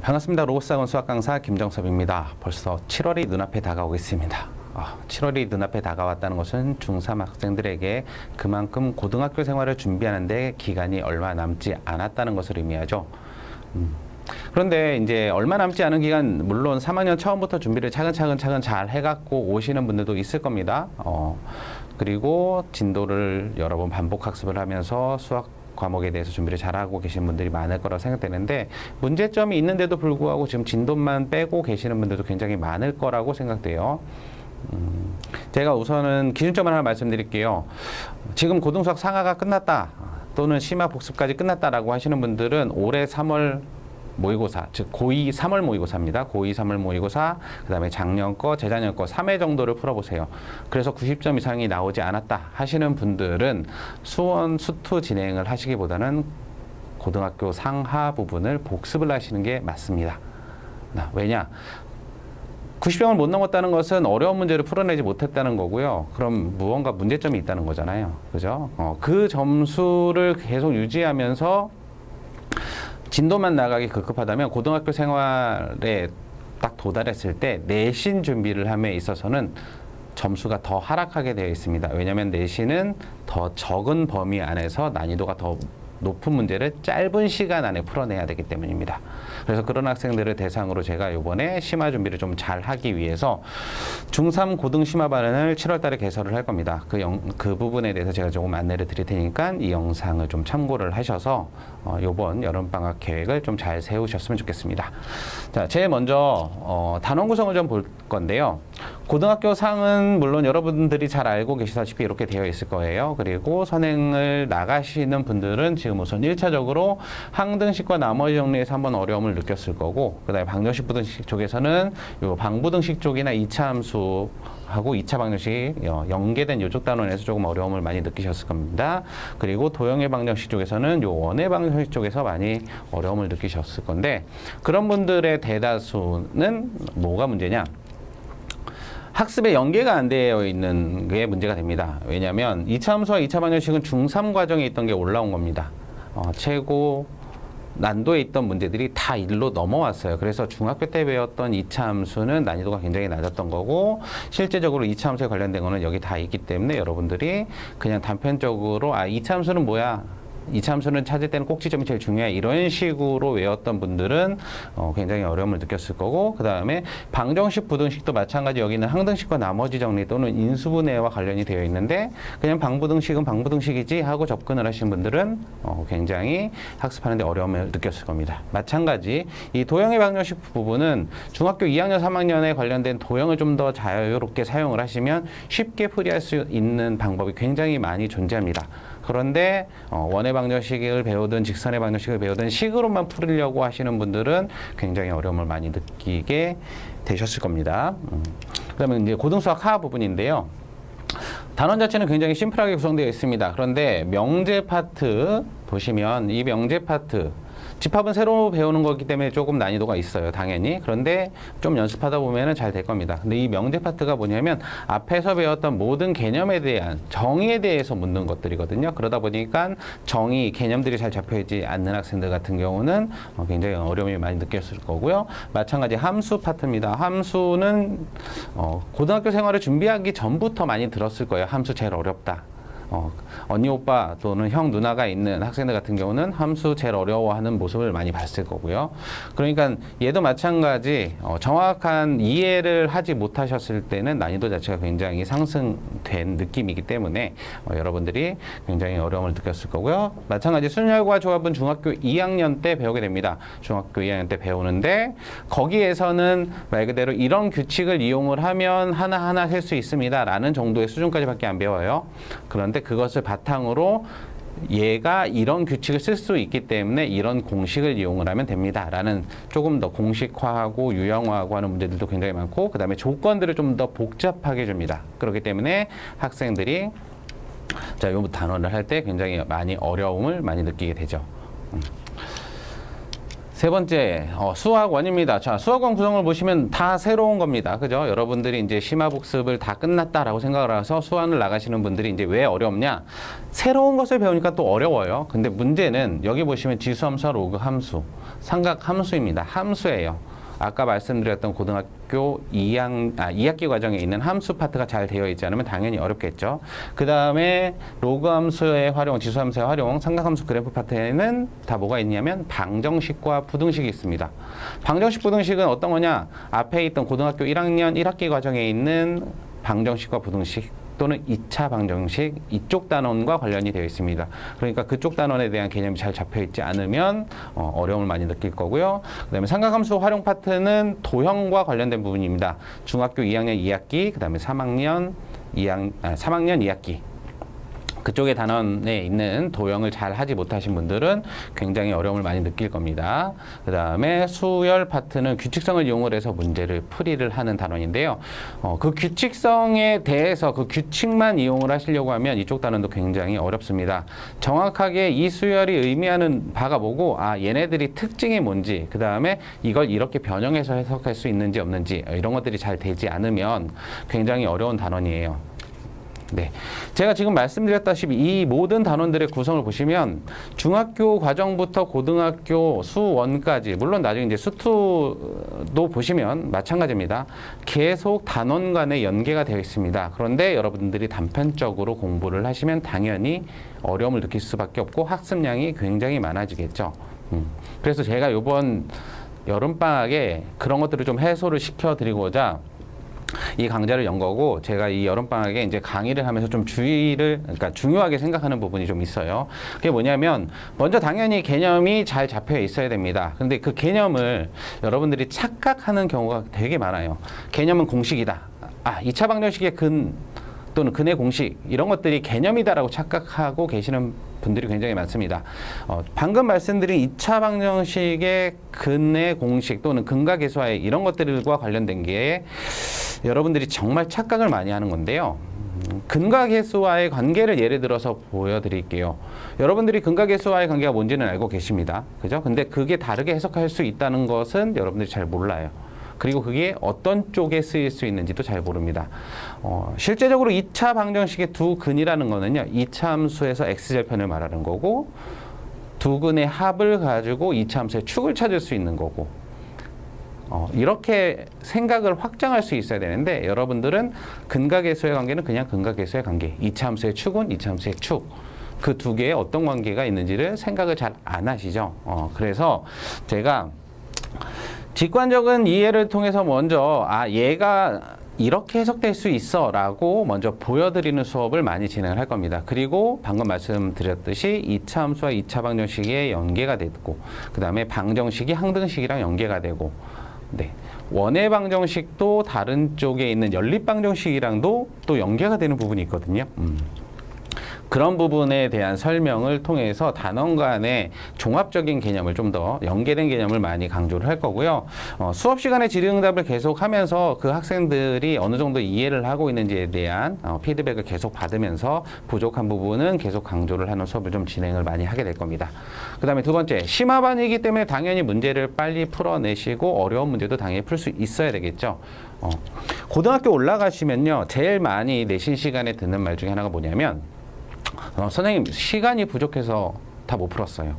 반갑습니다. 로봇학원 수학 강사 김정섭입니다. 벌써 7월이 눈앞에 다가오고 있습니다. 7월이 눈앞에 다가왔다는 것은 중3 학생들에게 그만큼 고등학교 생활을 준비하는데 기간이 얼마 남지 않았다는 것을 의미하죠. 그런데 이제 얼마 남지 않은 기간, 물론 3학년 처음부터 준비를 차근차근 잘 해갖고 오시는 분들도 있을 겁니다. 그리고 진도를 여러 번 반복 학습을 하면서 수학 과목에 대해서 준비를 잘하고 계신 분들이 많을 거라고 생각되는데, 문제점이 있는데도 불구하고 지금 진도만 빼고 계시는 분들도 굉장히 많을 거라고 생각돼요. 제가 우선은 기준점을 하나 말씀드릴게요. 지금 고등수학 상하가 끝났다 또는 심화 복습까지 끝났다라고 하시는 분들은 올해 3월 모의고사, 즉 고2 3월 모의고사입니다. 고2 3월 모의고사, 그 다음에 작년 거, 재작년 거 3회 정도를 풀어보세요. 그래서 90점 이상이 나오지 않았다 하시는 분들은 수원, 수투 진행을 하시기보다는 고등학교 상하 부분을 복습을 하시는 게 맞습니다. 왜냐? 90점을 못 넘었다는 것은 어려운 문제를 풀어내지 못했다는 거고요. 그럼 무언가 문제점이 있다는 거잖아요. 그죠? 그 점수를 계속 유지하면서 진도만 나가기 급급하다면 고등학교 생활에 딱 도달했을 때 내신 준비를 함에 있어서는 점수가 더 하락하게 되어 있습니다. 왜냐하면 내신은 더 적은 범위 안에서 난이도가 더 높은 문제를 짧은 시간 안에 풀어내야 되기 때문입니다. 그래서 그런 학생들을 대상으로 제가 이번에 심화 준비를 좀 잘 하기 위해서 중3 고등 심화반을 7월 달에 개설을 할 겁니다. 그 부분에 대해서 제가 조금 안내를 드릴 테니까 이 영상을 좀 참고를 하셔서 이번 여름방학 계획을 좀 잘 세우셨으면 좋겠습니다. 자, 제일 먼저 단원 구성을 좀 볼 건데요. 고등학교 상은 물론 여러분들이 잘 알고 계시다시피 이렇게 되어 있을 거예요. 그리고 선행을 나가시는 분들은 지금 우선 1차적으로 항등식과 나머지 정리에서 한번 어려움을 느꼈을 거고, 그 다음에 방정식 부등식 쪽에서는 요 방부등식 쪽이나 2차 함수하고 2차 방정식 연계된 요쪽 단원에서 조금 어려움을 많이 느끼셨을 겁니다. 그리고 도형의 방정식 쪽에서는 요 원의 방정식 쪽에서 많이 어려움을 느끼셨을 건데, 그런 분들의 대다수는 뭐가 문제냐? 학습에 연계가 안 되어 있는 게 문제가 됩니다. 왜냐하면 2차 함수와 2차 방정식은 중3 과정에 있던 게 올라온 겁니다. 최고 난도에 있던 문제들이 다 1로 넘어왔어요. 그래서 중학교 때 배웠던 2차 함수는 난이도가 굉장히 낮았던 거고, 실제적으로 2차 함수에 관련된 거는 여기 다 있기 때문에 여러분들이 그냥 단편적으로 2차 함수는 뭐야? 2차 함수는 찾을 때는 꼭지점이 제일 중요해. 이런 식으로 외웠던 분들은 굉장히 어려움을 느꼈을 거고, 그 다음에 방정식, 부등식도 마찬가지 여기는 항등식과 나머지 정리 또는 인수분해와 관련이 되어 있는데, 그냥 방부등식은 방부등식이지 하고 접근을 하신 분들은 굉장히 학습하는데 어려움을 느꼈을 겁니다. 마찬가지 이 도형의 방정식 부분은 중학교 2학년, 3학년에 관련된 도형을 좀 더 자유롭게 사용을 하시면 쉽게 풀이할 수 있는 방법이 굉장히 많이 존재합니다. 그런데 원의 방정식을 배우든 직선의 방정식을 배우든 식으로만 풀으려고 하시는 분들은 굉장히 어려움을 많이 느끼게 되셨을 겁니다. 그다음에 이제 고등수학 하하 부분인데요. 단원 자체는 굉장히 심플하게 구성되어 있습니다. 그런데 명제 파트 보시면 이 명제 파트, 집합은 새로 배우는 거기 때문에 조금 난이도가 있어요, 당연히. 그런데 좀 연습하다 보면은 잘 될 겁니다. 근데 이 명제 파트가 뭐냐면 앞에서 배웠던 모든 개념에 대한 정의에 대해서 묻는 것들이거든요. 그러다 보니까 정의, 개념들이 잘 잡혀있지 않는 학생들 같은 경우는 굉장히 어려움이 많이 느꼈을 거고요. 마찬가지 함수 파트입니다. 함수는 고등학교 생활을 준비하기 전부터 많이 들었을 거예요. 함수 제일 어렵다. 언니, 오빠 또는 형, 누나가 있는 학생들 같은 경우는 함수 제일 어려워하는 모습을 많이 봤을 거고요. 그러니까 얘도 마찬가지 정확한 이해를 하지 못하셨을 때는 난이도 자체가 굉장히 상승된 느낌이기 때문에 여러분들이 굉장히 어려움을 느꼈을 거고요. 마찬가지 순열과 조합은 중학교 2학년 때 배우게 됩니다. 중학교 2학년 때 배우는데 거기에서는 말 그대로 이런 규칙을 이용을 하면 하나하나 셀 수 있습니다 라는 정도의 수준까지밖에 안 배워요. 그런데 그것을 바탕으로 얘가 이런 규칙을 쓸 수 있기 때문에 이런 공식을 이용을 하면 됩니다 라는 조금 더 공식화하고 유형화하고 하는 문제들도 굉장히 많고, 그 다음에 조건들을 좀 더 복잡하게 줍니다. 그렇기 때문에 학생들이 이 단원을 할 때 굉장히 많이 어려움을 많이 느끼게 되죠. 세 번째, 수학원입니다. 자, 수학원 구성을 보시면 다 새로운 겁니다. 그죠? 여러분들이 이제 심화복습을 다 끝났다라고 생각을 해서 수학을 나가시는 분들이 이제 왜 어렵냐? 새로운 것을 배우니까 또 어려워요. 근데 문제는 여기 보시면 지수함수와 로그 함수, 삼각 함수입니다. 함수예요. 아까 말씀드렸던 고등학교 2학기 과정에 있는 함수 파트가 잘 되어 있지 않으면 당연히 어렵겠죠. 그 다음에 로그 함수의 활용, 지수 함수의 활용, 삼각함수 그래프 파트에는 다 뭐가 있냐면 방정식과 부등식이 있습니다. 방정식, 부등식은 어떤 거냐? 앞에 있던 고등학교 1학년 1학기 과정에 있는 방정식과 부등식 또는 2차 방정식, 이쪽 단원과 관련이 되어 있습니다. 그러니까 그쪽 단원에 대한 개념이 잘 잡혀 있지 않으면 어려움을 많이 느낄 거고요. 그 다음에 삼각함수 활용 파트는 도형과 관련된 부분입니다. 중학교 2학년 2학기, 그 다음에 3학년 2학기. 그쪽의 단원에 있는 도형을 잘 하지 못하신 분들은 굉장히 어려움을 많이 느낄 겁니다. 그 다음에 수열 파트는 규칙성을 이용을 해서 문제를 풀이를 하는 단원인데요. 그 규칙성에 대해서 그 규칙만 이용을 하시려고 하면 이쪽 단원도 굉장히 어렵습니다. 정확하게 이 수열이 의미하는 바가 뭐고, 얘네들이 특징이 뭔지, 그 다음에 이걸 이렇게 변형해서 해석할 수 있는지 없는지, 이런 것들이 잘 되지 않으면 굉장히 어려운 단원이에요. 네, 제가 지금 말씀드렸다시피 이 모든 단원들의 구성을 보시면 중학교 과정부터 고등학교 수원까지, 물론 나중에 이제 수투도 보시면 마찬가지입니다. 계속 단원 간에 연계가 되어 있습니다. 그런데 여러분들이 단편적으로 공부를 하시면 당연히 어려움을 느낄 수밖에 없고 학습량이 굉장히 많아지겠죠. 그래서 제가 이번 여름방학에 그런 것들을 좀 해소를 시켜드리고자 이 강좌를 연 거고, 제가 이 여름방학에 이제 강의를 하면서 좀 그러니까 중요하게 생각하는 부분이 좀 있어요. 그게 뭐냐면, 먼저 당연히 개념이 잘 잡혀 있어야 됩니다. 근데 그 개념을 여러분들이 착각하는 경우가 되게 많아요. 개념은 공식이다. 2차 방정식의 근 또는 근의 공식, 이런 것들이 개념이다라고 착각하고 계시는 분들이 굉장히 많습니다. 방금 말씀드린 2차 방정식의 근의 공식 또는 근과 계수하의 이런 것들과 관련된 게 여러분들이 정말 착각을 많이 하는 건데요. 근과 계수와의 관계를 예를 들어서 보여드릴게요. 여러분들이 근과 계수와의 관계가 뭔지는 알고 계십니다. 그죠? 근데 그게 다르게 해석할 수 있다는 것은 여러분들이 잘 몰라요. 그리고 그게 어떤 쪽에 쓰일 수 있는지도 잘 모릅니다. 실제적으로 2차 방정식의 두 근이라는 거는요, 2차 함수에서 x절편을 말하는 거고, 두 근의 합을 가지고 2차 함수의 축을 찾을 수 있는 거고, 이렇게 생각을 확장할 수 있어야 되는데, 여러분들은 근과 계수의 관계는 그냥 근과 계수의 관계, 2차 함수의 축은 2차 함수의 축, 그 두 개에 어떤 관계가 있는지를 생각을 잘 안 하시죠. 그래서 제가 직관적인 이해를 통해서 먼저 얘가 이렇게 해석될 수 있어 라고 먼저 보여드리는 수업을 많이 진행을 할 겁니다. 그리고 방금 말씀드렸듯이 2차 함수와 2차 방정식에 연계가 되고, 그 다음에 방정식이 항등식이랑 연계가 되고, 네, 원의 방정식도 다른 쪽에 있는 연립 방정식이랑도 또 연계가 되는 부분이 있거든요. 그런 부분에 대한 설명을 통해서 단원 간의 종합적인 개념을 좀 더 연계된 개념을 많이 강조를 할 거고요. 수업 시간에 질의응답을 계속하면서 그 학생들이 어느 정도 이해를 하고 있는지에 대한 피드백을 계속 받으면서 부족한 부분은 계속 강조를 하는 수업을 좀 진행을 많이 하게 될 겁니다. 그 다음에 두 번째, 심화반이기 때문에 당연히 문제를 빨리 풀어내시고 어려운 문제도 당연히 풀 수 있어야 되겠죠. 고등학교 올라가시면요, 제일 많이 내신 시간에 듣는 말 중에 하나가 뭐냐면, 선생님 시간이 부족해서 다 못 풀었어요.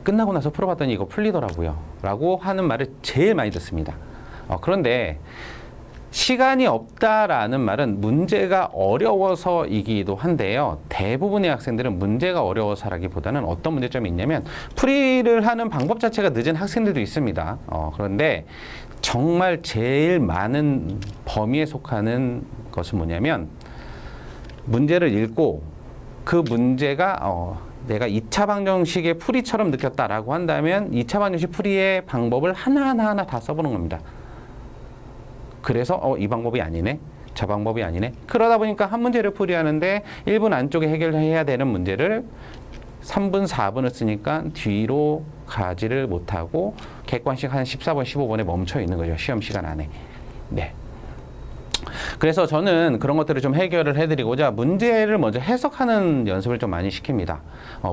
끝나고 나서 풀어봤더니 이거 풀리더라고요 라고 하는 말을 제일 많이 듣습니다. 그런데 시간이 없다라는 말은 문제가 어려워서이기도 한데요, 대부분의 학생들은 문제가 어려워서라기보다는 어떤 문제점이 있냐면 풀이를 하는 방법 자체가 늦은 학생들도 있습니다. 그런데 정말 제일 많은 범위에 속하는 것은 뭐냐면, 문제를 읽고 그 문제가 내가 2차 방정식의 풀이처럼 느꼈다라고 한다면 2차 방정식 풀이의 방법을 하나하나 다 써보는 겁니다. 그래서 이 방법이 아니네, 저 방법이 아니네. 그러다 보니까 한 문제를 풀이하는데 1분 안쪽에 해결해야 되는 문제를 3분, 4분을 쓰니까 뒤로 가지를 못하고 객관식 한 14번, 15번에 멈춰 있는 거죠. 시험 시간 안에. 네. 그래서 저는 그런 것들을 좀 해결을 해드리고자 문제를 먼저 해석하는 연습을 좀 많이 시킵니다.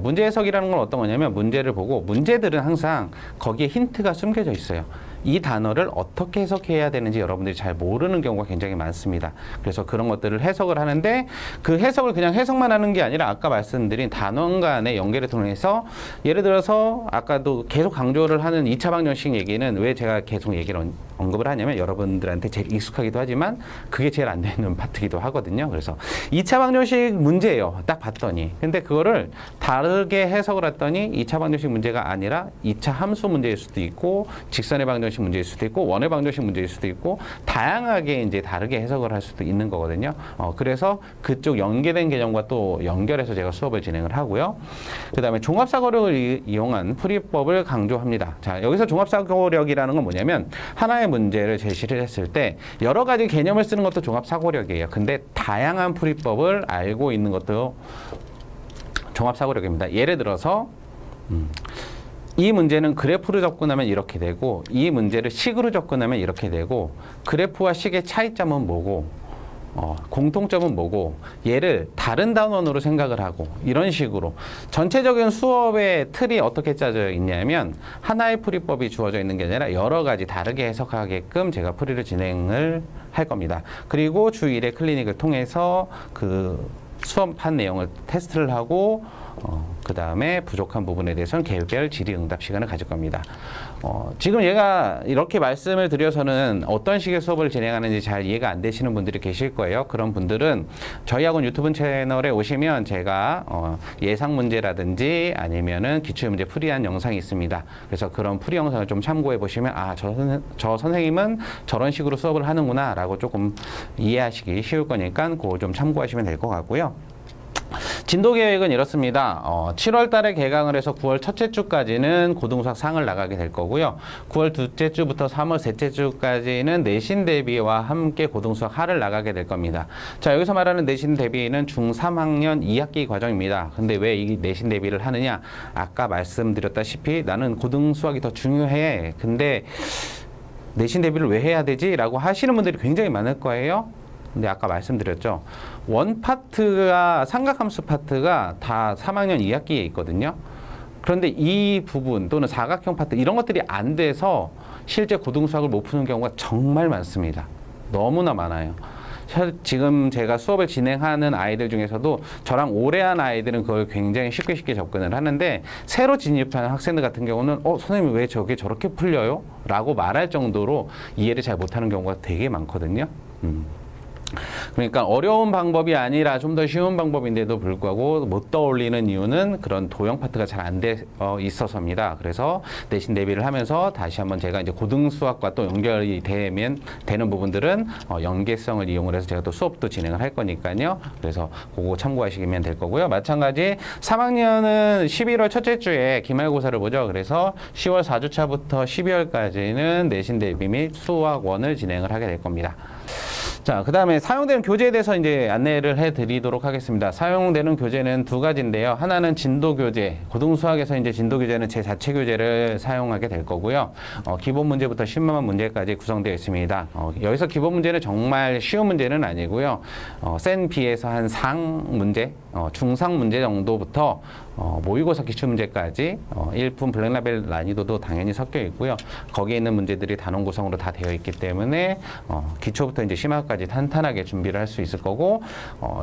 문제 해석이라는 건 어떤 거냐면 문제를 보고 문제들은 항상 거기에 힌트가 숨겨져 있어요. 이 단어를 어떻게 해석해야 되는지 여러분들이 잘 모르는 경우가 굉장히 많습니다. 그래서 그런 것들을 해석을 하는데 그 해석을 그냥 해석만 하는 게 아니라 아까 말씀드린 단원 간의 연결을 통해서 예를 들어서 아까도 계속 강조를 하는 2차 방정식 얘기는 왜 제가 계속 얘기를 언급을 하냐면 여러분들한테 제일 익숙하기도 하지만 그게 제일 안 되는 파트기도 하거든요. 그래서 2차 방정식 문제예요. 딱 봤더니. 근데 그거를 다르게 해석을 했더니 2차 방정식 문제가 아니라 2차 함수 문제일 수도 있고 직선의 방정식 문제일 수도 있고 원의 방정식 문제일 수도 있고 다양하게 이제 다르게 해석을 할 수도 있는 거거든요. 그래서 그쪽 연계된 개념과 또 연결해서 제가 수업을 진행을 하고요. 그 다음에 종합사고력을 이용한 풀이법을 강조합니다. 자, 여기서 종합사고력이라는 건 뭐냐면 하나의 문제를 제시를 했을 때 여러 가지 개념을 쓰는 것도 종합사고력이에요. 근데 다양한 풀이법을 알고 있는 것도 종합사고력입니다. 예를 들어서 이 문제는 그래프로 접근하면 이렇게 되고 이 문제를 식으로 접근하면 이렇게 되고 그래프와 식의 차이점은 뭐고 공통점은 뭐고 얘를 다른 단원으로 생각을 하고 이런 식으로 전체적인 수업의 틀이 어떻게 짜져 있냐면 하나의 풀이법이 주어져 있는 게 아니라 여러 가지 다르게 해석하게끔 제가 풀이를 진행을 할 겁니다. 그리고 주 1회 클리닉을 통해서 그 수업한 내용을 테스트를 하고 그 다음에 부족한 부분에 대해서는 개별 질의응답 시간을 가질 겁니다. 지금 얘가 이렇게 말씀을 드려서는 어떤 식의 수업을 진행하는지 잘 이해가 안 되시는 분들이 계실 거예요. 그런 분들은 저희 학원 유튜브 채널에 오시면 제가 예상 문제라든지 아니면은 기출문제 풀이한 영상이 있습니다. 그래서 그런 풀이 영상을 좀 참고해 보시면 저 선생님은 저런 식으로 수업을 하는구나 라고 조금 이해하시기 쉬울 거니까 그거 좀 참고하시면 될 것 같고요. 진도 계획은 이렇습니다. 7월 달에 개강을 해서 9월 첫째 주까지는 고등수학 상을 나가게 될 거고요. 9월 둘째 주부터 3월 셋째 주까지는 내신 대비와 함께 고등수학 하를 나가게 될 겁니다. 자, 여기서 말하는 내신 대비는 중3학년 2학기 과정입니다. 근데 왜 이 내신 대비를 하느냐? 아까 말씀드렸다시피 나는 고등수학이 더 중요해. 근데 내신 대비를 왜 해야 되지? 라고 하시는 분들이 굉장히 많을 거예요. 근데 아까 말씀드렸죠. 원 파트가 삼각함수 파트가 다 3학년 2학기에 있거든요. 그런데 이 부분 또는 사각형 파트 이런 것들이 안 돼서 실제 고등수학을 못 푸는 경우가 정말 많습니다. 너무나 많아요. 지금 제가 수업을 진행하는 아이들 중에서도 저랑 오래 한 아이들은 그걸 굉장히 쉽게 접근을 하는데 새로 진입하는 학생들 같은 경우는 선생님 왜 저게 저렇게 풀려요? 라고 말할 정도로 이해를 잘 못하는 경우가 되게 많거든요. 그러니까 어려운 방법이 아니라 좀 더 쉬운 방법인데도 불구하고 못 떠올리는 이유는 그런 도형 파트가 잘 안 돼 있어서입니다. 그래서 내신 대비를 하면서 다시 한번 제가 이제 고등수학과 또 연결이 되는 부분들은 연계성을 이용을 해서 제가 또 수업도 진행을 할 거니까요. 그래서 그거 참고하시면 될 거고요. 마찬가지 3학년은 11월 첫째 주에 기말고사를 보죠. 그래서 10월 4주차부터 12월까지는 내신 대비 및 수학 1을 진행을 하게 될 겁니다. 자, 그 다음에 사용되는 교재에 대해서 이제 안내를 해드리도록 하겠습니다. 사용되는 교재는 두 가지인데요. 하나는 진도 교재, 고등수학에서 이제 진도 교재는 제 자체 교재를 사용하게 될 거고요. 기본 문제부터 10만 문제까지 구성되어 있습니다. 여기서 기본 문제는 정말 쉬운 문제는 아니고요. 센 B에서 한 상 문제, 중상 문제 정도부터 모의고사 기출문제까지 1품 블랙라벨 난이도도 당연히 섞여 있고요. 거기에 있는 문제들이 단원 구성으로 다 되어 있기 때문에 기초부터 이제 심화까지 탄탄하게 준비를 할 수 있을 거고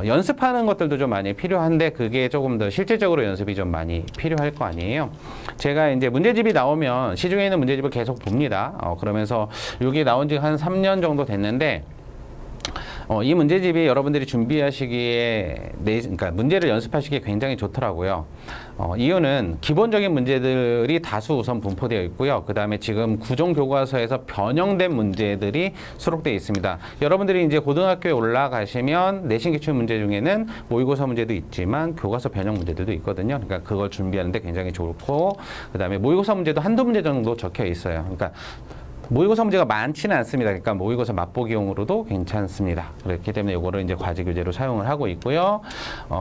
연습하는 것들도 좀 많이 필요한데 그게 조금 더 실질적으로 연습이 좀 많이 필요할 거 아니에요. 제가 이제 문제집이 나오면 시중에 있는 문제집을 계속 봅니다. 그러면서 여기 나온 지 한 3년 정도 됐는데 이 문제집이 여러분들이 준비하시기에 그러니까 문제를 연습하시기에 굉장히 좋더라고요. 이유는 기본적인 문제들이 다수 우선 분포되어 있고요. 그 다음에 지금 구종교과서에서 변형된 문제들이 수록되어 있습니다. 여러분들이 이제 고등학교에 올라가시면 내신 기출 문제 중에는 모의고사 문제도 있지만 교과서 변형 문제들도 있거든요. 그러니까 그걸 준비하는데 굉장히 좋고 그 다음에 모의고사 문제도 한두 문제 정도 적혀 있어요. 그러니까 모의고사 문제가 많지는 않습니다. 그러니까 모의고사 맛보기용으로도 괜찮습니다. 그렇기 때문에 이거를 이제 과제 교재로 사용을 하고 있고요.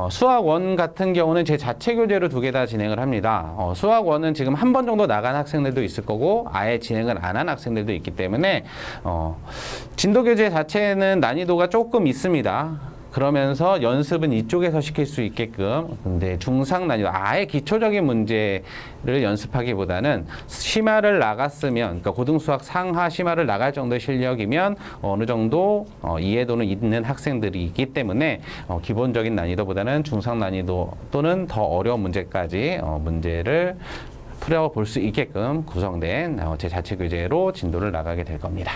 수학 1 같은 경우는 제 자체 교재로 2개 다 진행을 합니다. 수학 1은 지금 한 번 정도 나간 학생들도 있을 거고 아예 진행을 안 한 학생들도 있기 때문에 진도 교재 자체는 난이도가 조금 있습니다. 그러면서 연습은 이쪽에서 시킬 수 있게끔, 근데 중상 난이도, 아예 기초적인 문제를 연습하기보다는 심화를 나갔으면, 그러니까 고등수학 상하 심화를 나갈 정도의 실력이면 어느 정도 이해도는 있는 학생들이 있기 때문에 기본적인 난이도보다는 중상 난이도 또는 더 어려운 문제까지 문제를 풀어볼 수 있게끔 구성된 제 자체 교재로 진도를 나가게 될 겁니다.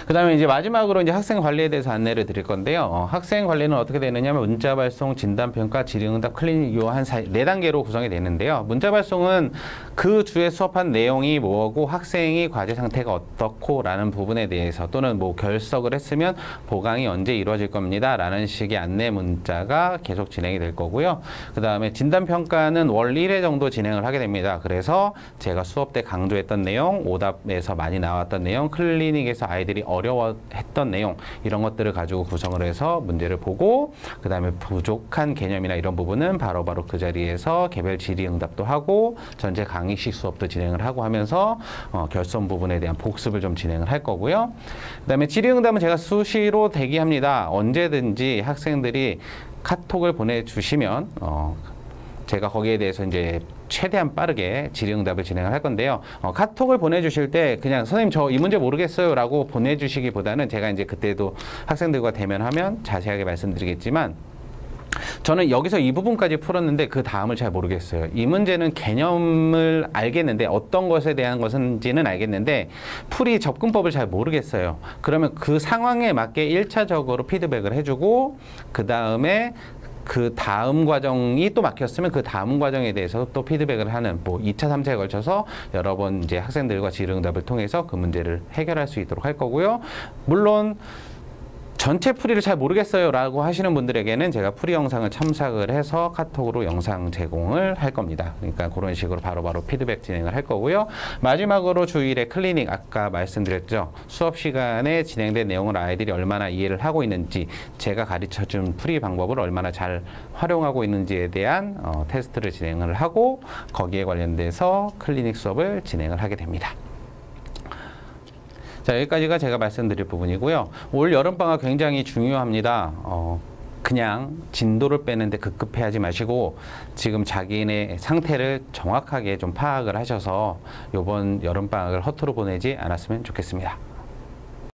그 다음에 이제 마지막으로 이제 학생 관리에 대해서 안내를 드릴 건데요. 학생 관리는 어떻게 되느냐면 문자 발송, 진단 평가, 질의응답, 클리닉 요 한 4단계로 구성이 되는데요. 문자 발송은 그 주에 수업한 내용이 뭐고 학생이 과제 상태가 어떻고 라는 부분에 대해서 또는 뭐 결석을 했으면 보강이 언제 이루어질 겁니다 라는 식의 안내 문자가 계속 진행이 될 거고요. 그 다음에 진단 평가는 월 1회 정도 진행을 하게 됩니다. 그래서 제가 수업 때 강조했던 내용, 오답에서 많이 나왔던 내용, 클리닉에서 아이들이 어려워했던 내용 이런 것들을 가지고 구성을 해서 문제를 보고 그 다음에 부족한 개념이나 이런 부분은 바로바로 그 자리에서 개별 질의응답도 하고 전체 강의식 수업도 진행을 하고 하면서 결선 부분에 대한 복습을 좀 진행을 할 거고요. 그 다음에 질의응답은 제가 수시로 대기합니다. 언제든지 학생들이 카톡을 보내주시면 제가 거기에 대해서 이제 최대한 빠르게 질의응답을 진행을 할 건데요. 카톡을 보내주실 때 그냥 선생님 저 이 문제 모르겠어요 라고 보내주시기보다는 제가 이제 그때도 학생들과 대면하면 자세하게 말씀드리겠지만 저는 여기서 이 부분까지 풀었는데 그 다음을 잘 모르겠어요. 이 문제는 개념을 알겠는데 어떤 것에 대한 것인지는 알겠는데 풀이 접근법을 잘 모르겠어요. 그러면 그 상황에 맞게 1차적으로 피드백을 해주고 그 다음에 그 다음 과정이 또 막혔으면 그 다음 과정에 대해서 또 피드백을 하는 뭐 2차, 3차에 걸쳐서 여러 번 이제 학생들과 질의응답을 통해서 그 문제를 해결할 수 있도록 할 거고요. 물론 전체 풀이를 잘 모르겠어요 라고 하시는 분들에게는 제가 풀이 영상을 첨삭을 해서 카톡으로 영상 제공을 할 겁니다. 그러니까 그런 식으로 바로바로 피드백 진행을 할 거고요. 마지막으로 주 1회 클리닉 아까 말씀드렸죠. 수업 시간에 진행된 내용을 아이들이 얼마나 이해를 하고 있는지 제가 가르쳐준 풀이 방법을 얼마나 잘 활용하고 있는지에 대한 테스트를 진행을 하고 거기에 관련돼서 클리닉 수업을 진행을 하게 됩니다. 자, 여기까지가 제가 말씀드릴 부분이고요. 올 여름방학 굉장히 중요합니다. 그냥 진도를 빼는데 급급해하지 마시고 지금 자기네 상태를 정확하게 좀 파악을 하셔서 이번 여름방학을 허투루 보내지 않았으면 좋겠습니다.